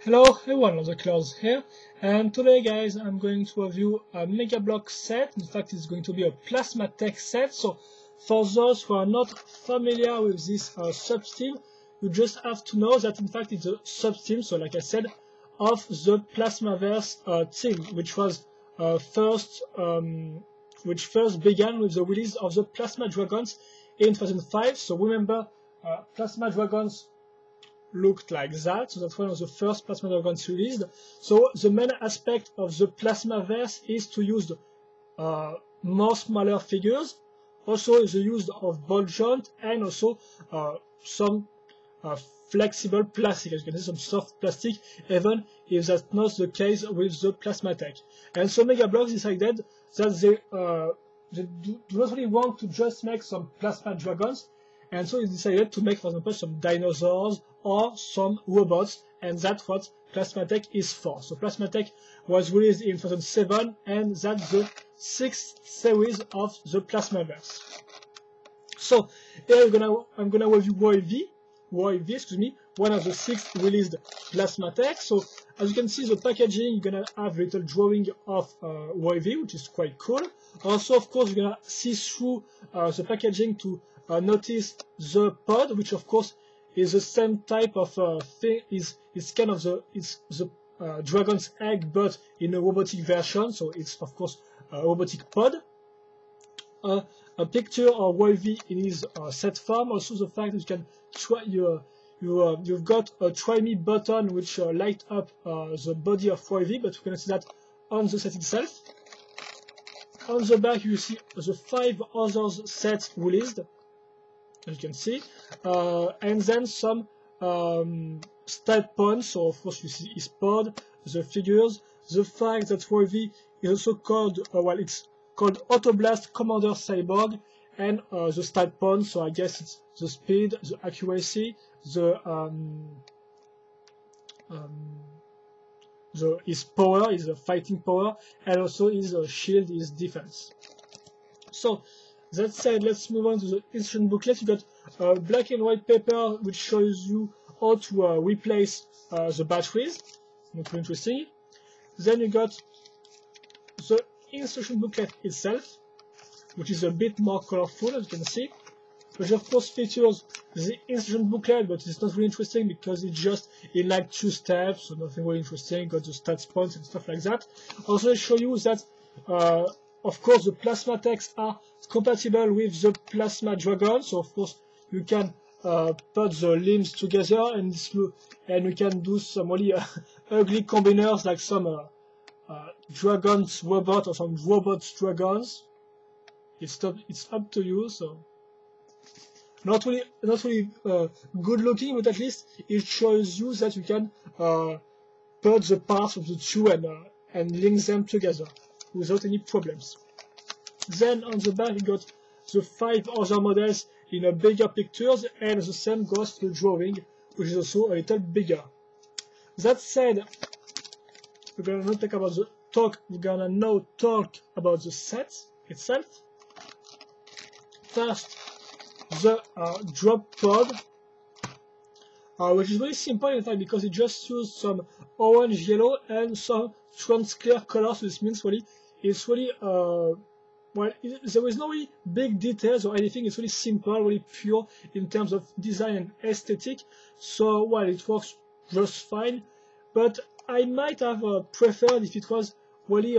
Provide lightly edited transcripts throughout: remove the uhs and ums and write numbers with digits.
Hello everyone, the Claus here, and today guys I'm going to review a Megabloks set. In fact it's going to be a plasma tech set, so for those who are not familiar with this sub-team, you just have to know that in fact it's a sub-team, so like I said, of the Plasmaverse team, which was first began with the release of the Plasma Dragons in 2005. So remember, Plasma Dragons looked like that, so that's one of the first Plasma Dragons released. So the main aspect of the Plasmaverse is to use more smaller figures, also the use of ball joint, and also some flexible plastic, as you can see, some soft plastic, even if that's not the case with the Plasma Tech. And so Megabloks decided that they do not really want to just make some Plasma Dragons, and so he decided to make, for example, some dinosaurs or some robots, and that's what Plasmatech is for. So Plasmatech was released in 2007, and that's the 6th series of the Plasmaverse. So here I'm gonna review YV, excuse me, one of the 6 released Plasmatech. So as you can see, the packaging, you're gonna have a little drawing of YV, which is quite cool. Also, of course, you're gonna see through the packaging to notice the pod, which of course is the same type of thing. Is kind of the dragon's egg, but in a robotic version. So it's of course a robotic pod. A picture of YV in his set form. Also the fact that you can try you've got a try me button which light up the body of YV, but you can see that on the set itself. On the back you see the 5 other sets released, as you can see, and then some stat points. So of course you see his pod, the figures, the fact that YV is also called, well, it's called Autoblast Commander Cyborg, and the stat points. So I guess it's the speed, the accuracy, his power, his fighting power, and also his shield, his defense. So that said, let's move on to the instruction booklet. You got a black and white paper which shows you how to replace the batteries. Not very interesting. Then you got the instruction booklet itself, which is a bit more colorful, as you can see, which of course features the instruction booklet, but it's not really interesting because it's just in like 2 steps, so nothing really interesting. Got the stats points and stuff like that. Also, show you that of course the Plasma Techs are compatible with the Plasma Dragon, so of course you can put the limbs together, and you can do some really ugly combiners, like some dragons robot or some robots dragons. It's up to you. So not really good looking, but at least it shows you that you can put the parts of the two and link them together without any problems. Then on the back you got the 5 other models in a bigger pictures, and the same goes to the drawing, which is also a little bigger. That said, we're gonna now talk about the set itself. First, the drop pod, which is very simple in fact, because it just uses some orange, yellow, and some trans-clear colors. So this means really it's really well, there is no really big details or anything. It's really simple, really pure in terms of design and aesthetic. So well, it works just fine. But I might have preferred if it was really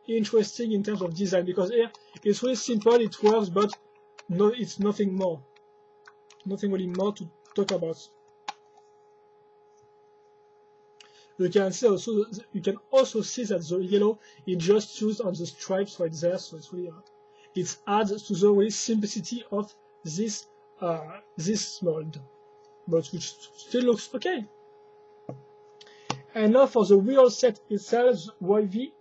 interesting in terms of design, because here it's really simple, it works, but no, it's nothing more. Nothing really more to talk about. You can also see that the yellow is just used on the stripes right there, so it's really it adds to the really simplicity of this mold, but which still looks okay. And now for the real set itself, YV.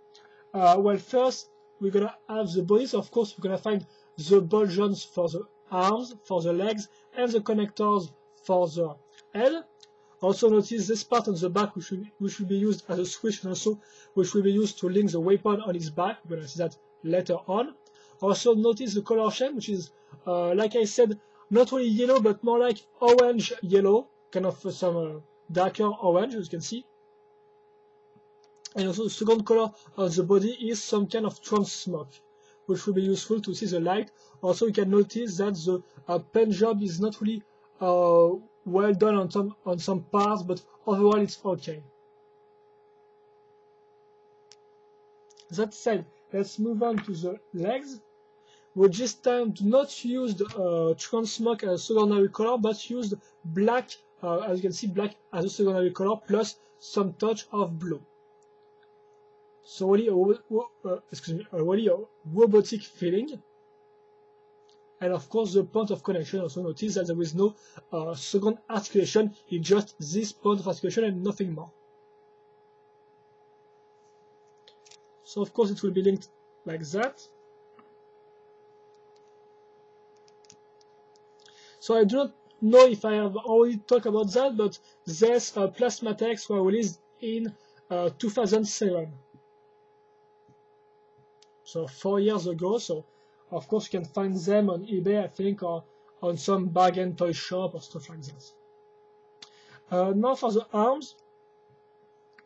Well, first we're gonna have the bodies. Of course, we're gonna find the ball joints for the arms, for the legs, and the connectors for the head. Also notice this part on the back, which will be used as a switch, and also which will be used to link the weapon on its back. We're going to see that later on. Also notice the color scheme, which is, like I said, not really yellow, but more like orange-yellow, kind of some darker orange, as you can see. And also the second color of the body is some kind of trans smoke, which will be useful to see the light. Also, you can notice that the paint job is not really well done on some parts, but overall it's okay. That said, let's move on to the legs. We this time do not use the trans smoke as a secondary color, but use black, as you can see, black as a secondary color plus some touch of blue. So really a robotic feeling. And of course the point of connection, also notice that there is no second articulation, it's just this point of articulation and nothing more. So of course it will be linked like that. So I do not know if I have already talked about that, but these plasma texts were released in 2007. So 4 years ago, so of course you can find them on eBay, I think, or on some bargain toy shop or stuff like that. Now for the arms,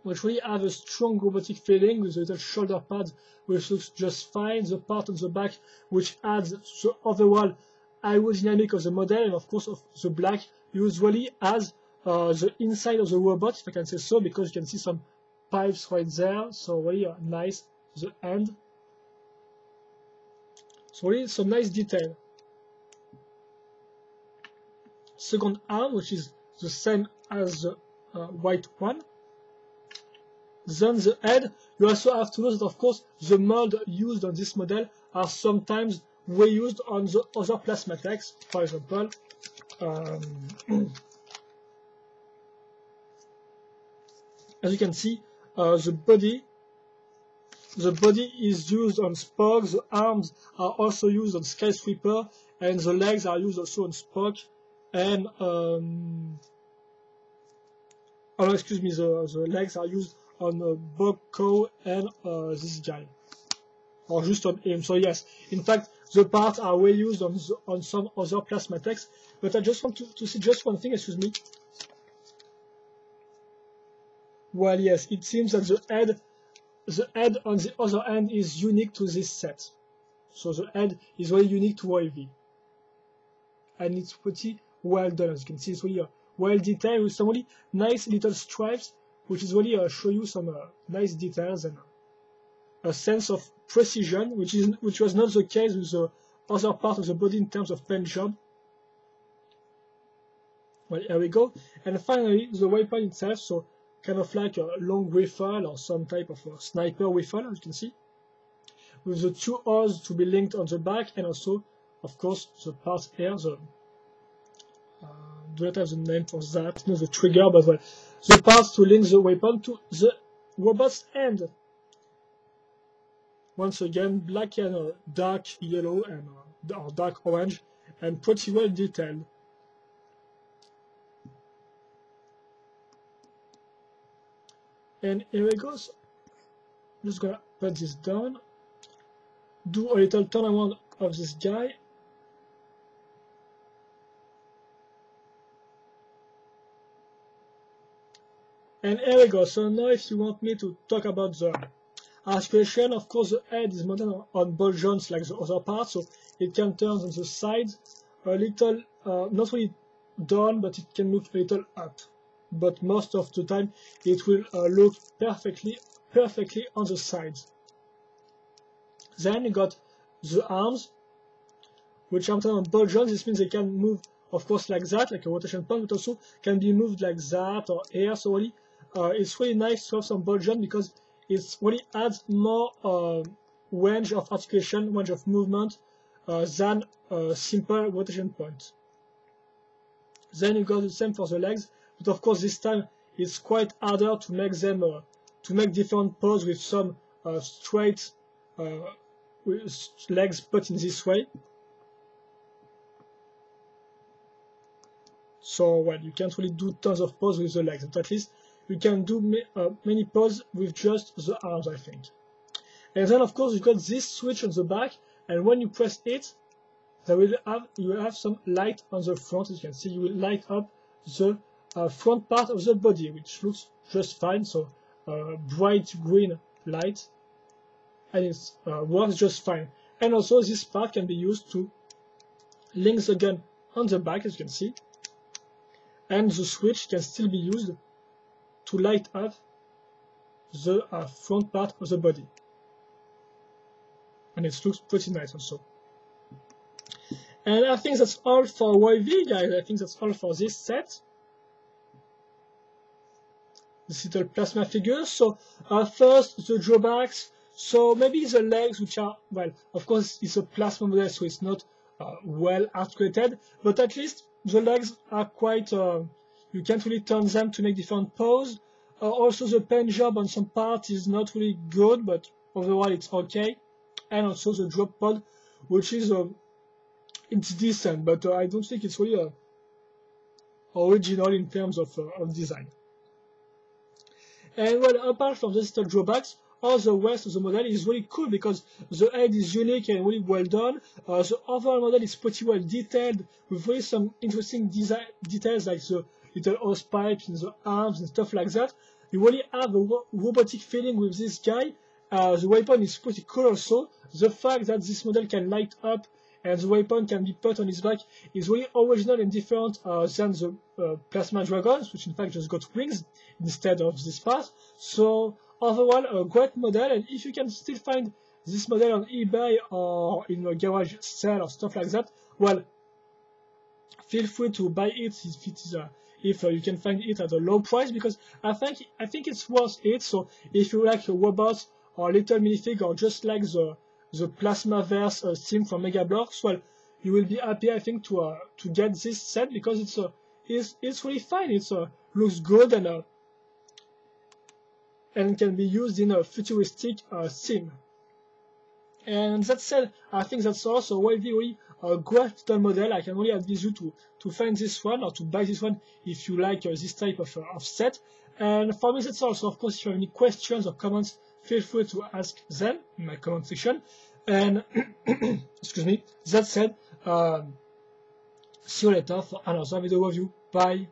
which really have a strong robotic feeling with the little shoulder pads, which looks just fine, the part on the back which adds the overall aerodynamic of the model, and of course of the black usually as the inside of the robot, if I can say so, because you can see some pipes right there, so really nice, the end. So really some nice detail. Second arm, which is the same as the white one. Then the head, you also have to know that of course the mold used on this model are sometimes reused on the other plasma texts. For example, as you can see, the body is used on Spock, the arms are also used on Skyscraper, and the legs are used also on Spock, and the legs are used on Boko and this guy, or just on him. So yes, in fact, the parts are well used on some other plasma texts, but I just want to see just one thing, excuse me. Well, yes, it seems that the head on the other end is unique to this set. So the head is very unique to OIV. And it's pretty well done, as you can see. It's really well detailed with some really nice little stripes, which is really show you some nice details and a sense of precision, which was not the case with the other part of the body in terms of paint job. Well, here we go. And finally, the weapon itself, so kind of like a long rifle or some type of a sniper rifle, as you can see, with the two O's to be linked on the back, and also, of course, the part here, do not have the name for that, not the trigger, but well, the parts to link the weapon to the robot's hand. Once again, black and dark yellow and or dark orange, and pretty well detailed. And here we go. So I'm just gonna put this down. Do a little turnaround of this guy. And here we go. So now if you want me to talk about the articulation, of course the head is mounted on ball joints like the other parts, so it can turn on the sides a little, not really down, but it can move a little up. But most of the time it will look perfectly on the sides. Then you got the arms, which are on ball joints. This means they can move, of course, like that, like a rotation point, but also can be moved like that or here. So really, it's really nice to have some ball joint because it really adds more range of articulation, range of movement than a simple rotation point. Then you got the same for the legs. But of course, this time it's quite harder to make them to make different poses with some straight with legs put in this way. So well, you can't really do tons of poses with the legs, but at least you can do many poses with just the arms, I think. And then of course you got this switch on the back, and when you press it, you will have some light on the front. As you can see, you will light up the front part of the body, which looks just fine. So bright green light, and it works just fine. And also this part can be used to link the gun on the back, as you can see, and the switch can still be used to light up the front part of the body, and it looks pretty nice also. And I think that's all for YV, guys. I think that's all for this set. This little plasma figures. So first, the drawbacks. So maybe the legs, which are, well, of course it's a plasma model, so it's not well articulated, but at least the legs are quite, you can't really turn them to make different poses. Also the paint job on some parts is not really good, but overall it's okay. And also the drop pod, which is it's decent, but I don't think it's really original in terms of design. And well, apart from these little drawbacks, all the rest of the model is really cool because the head is unique and really well done. The overall model is pretty well detailed with really some interesting details like the little hose pipes and the arms and stuff like that. You really have a robotic feeling with this guy. The weapon is pretty cool also. The fact that this model can light up and the weapon can be put on his back is really original and different than the plasma dragons, which in fact just got wings instead of this part. So overall, a great model, and if you can still find this model on eBay or in a garage sale or stuff like that, well, feel free to buy it if you can find it at a low price, because I think it's worth it. So if you like a robot or little minifig or just like the Plasmaverse theme from Megabloks, well, you will be happy, I think, to get this set because it's really fine. It looks good and can be used in a futuristic theme. And that said, I think that's also really a great little model. I can really advise you to find this one or to buy this one if you like this type of set. And for me, that's also, of course, if you have any questions or comments, feel free to ask them in my comment section. And excuse me, that said, see you later for another video review. Bye.